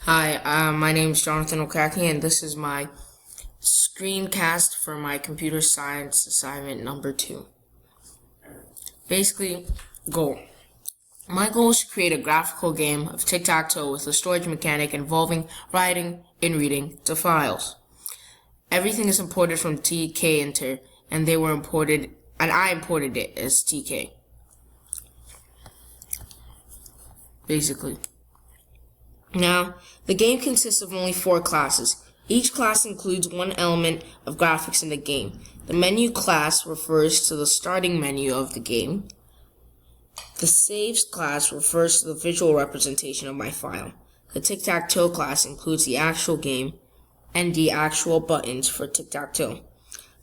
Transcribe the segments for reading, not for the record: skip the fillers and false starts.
Hi, my name is Jonathan Okaki, and this is my screencast for my computer science assignment number 2. Basically, goal. My goal is to create a graphical game of tic-tac-toe with a storage mechanic involving writing and reading to files. Everything is imported from tkinter, and I imported it as tk. Basically. Now, the game consists of only 4 classes. Each class includes one element of graphics in the game. The menu class refers to the starting menu of the game. The saves class refers to the visual representation of my file. The tic-tac-toe class includes the actual game and the actual buttons for tic-tac-toe.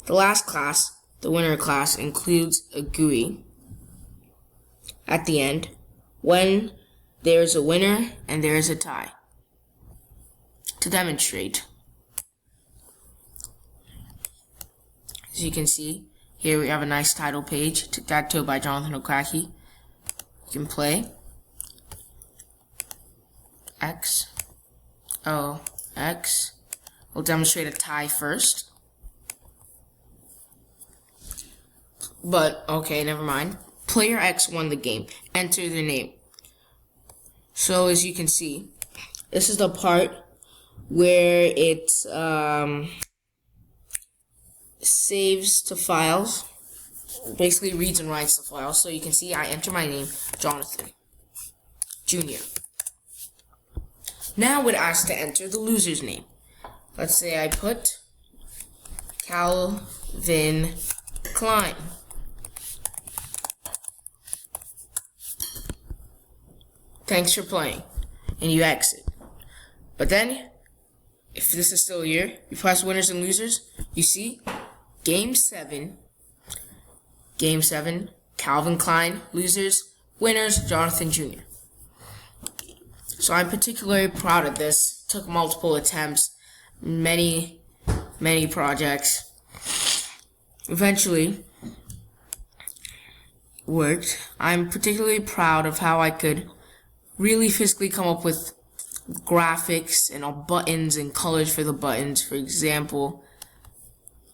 The last class, the winner class, includes a GUI at the end when there is a winner and there is a tie. To demonstrate, as you can see, here we have a nice title page, Tic-Tac-Toe by Jonathan Okaki. You can play X, O, X. We'll demonstrate a tie first. But, okay, never mind. Player X won the game. Enter their name. So, as you can see, this is the part where it saves to files, basically reads and writes the files. So you can see I enter my name, Jonathan Jr. Now it asks to enter the loser's name. Let's say I put Calvin Klein. Thanks for playing. And you exit. But then, if this is still here, you press winners and losers, you see Game 7, Calvin Klein, losers, winners, Jonathan Jr. So I'm particularly proud of this. Took multiple attempts, many projects. Eventually, worked. I'm particularly proud of how I could really physically come up with graphics and all buttons and colors for the buttons. For example,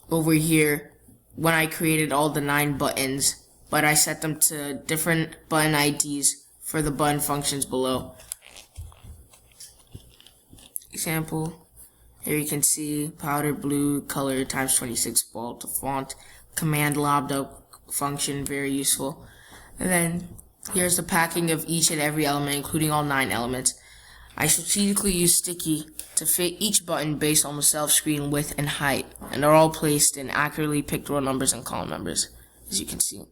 over here, when I created all the 9 buttons, but I set them to different button IDs for the button functions below. Example, here you can see powder blue color times 26 bold font, command lambda function, very useful. And then here's the packing of each and every element, including all 9 elements. I strategically use sticky to fit each button based on the self-screen width and height, and they're all placed in accurately picked row numbers and column numbers, as you can see.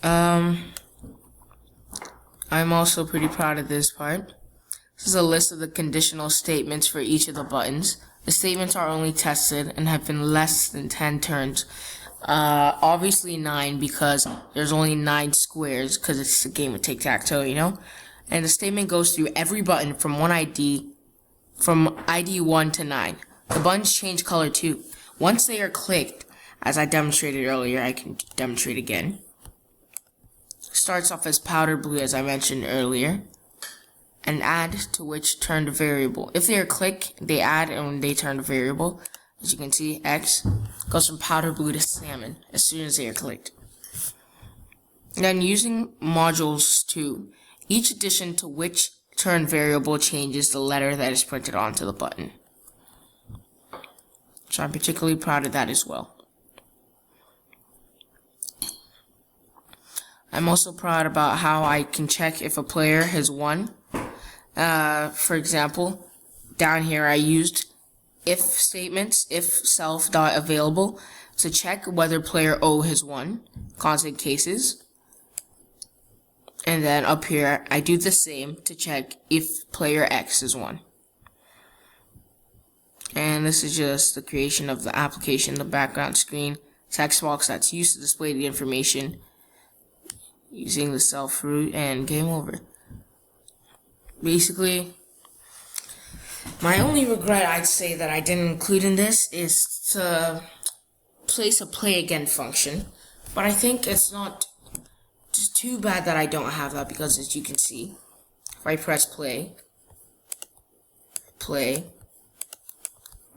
I'm also pretty proud of this part. This is a list of the conditional statements for each of the buttons. The statements are only tested and have been less than 10 turns. Obviously 9 because there's only 9 squares because it's a game of tic-tac-toe, you know? And the statement goes through every button from ID 1 to 9. The buttons change color too. Once they are clicked, as I demonstrated earlier, I can demonstrate again. Starts off as powder blue, as I mentioned earlier, and add to which turned variable. If they are clicked, they add and they turn variable. As you can see, X goes from powder blue to salmon as soon as they are clicked. Then using modules too, each addition to which turn variable changes the letter that is printed onto the button. So I'm particularly proud of that as well. I'm also proud about how I can check if a player has won. For example, down here I used if statements, if self.available, to check whether player O has won, constant cases. And then up here, I do the same to check if player X has won. And this is just the creation of the application, the background screen, text box that's used to display the information using the self root, and game over. Basically, my only regret I'd say that I didn't include in this is to place a play again function, but I think it's not just too bad that I don't have that, because as you can see, if I press play,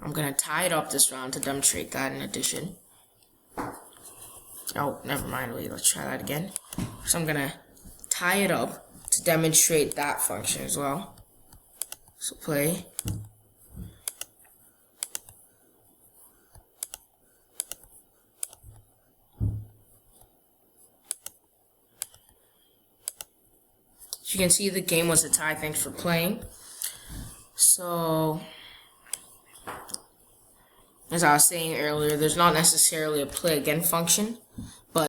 I'm gonna tie it up this round to demonstrate that in addition. Oh, never mind, wait, let's try that again. So I'm gonna tie it up to demonstrate that function as well. So play. As you can see, the game was a tie. Thanks for playing. So, as I was saying earlier, there's not necessarily a play again function, but